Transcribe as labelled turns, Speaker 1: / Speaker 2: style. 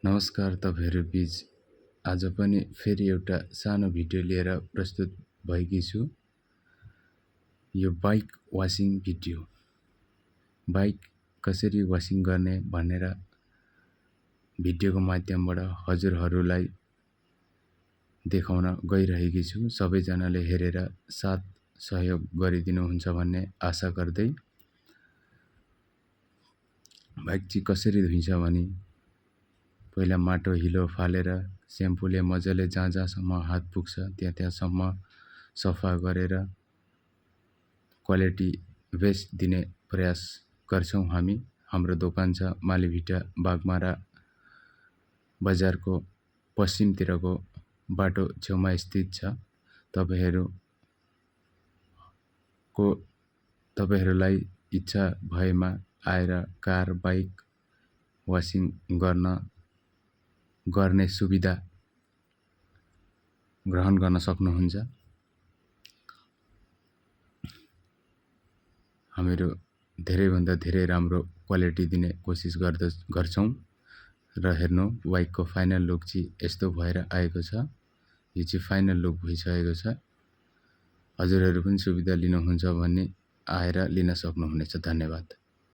Speaker 1: नमस्कार तपाईहरु बीच आज पनि फेरि एउटा सानो भिडियो लिएर प्रस्तुत भएकी छु। यो बाइक वाशिङ भिडियो। बाइक कसरी वाशिङ गर्ने भनेर भिडियोको माध्यमबाट हजुरहरुलाई देखाउन गइरहेकी छु। सबैजनाले हेरेर साथ सहयोग गरिदिनुहुन्छ भन्ने आशा गर्दै बाइक चाहिँ कसरी धुइन्छ भनी पहिला माटो हिलो फालेर स्याम्पूले मजाले जहाँ जहाँसम्म हात पुग्छ त्यहाँसम्म सफा गरेर क्वालिटी बेस्ट दिने प्रयास गर्छौं हामी। हाम्रो दोकान छ मालीभिटा बागमारा बजारको पश्चिमतिरको बाटो छेउमा स्थित छ। तपाईहरुलाई इच्छा भएमा आएर कार बाइक वाशिङ गर्ने सुविधा ग्रहण गर्न सक्नुहुन्छ। हामीहरू धेरैभन्दा धेरै राम्रो क्वालिटी दिने कोसिस गर्छौं र हेर्नु बाइकको फाइनल लुक चाहिँ यस्तो भएर आएको छ। यो चाहिँ फाइनल लुक भइसकेको छ। हजुरहरु पनि सुविधा लिनुहुन्छ भने आएर लिन सक्नुहुनेछ। धन्यवाद।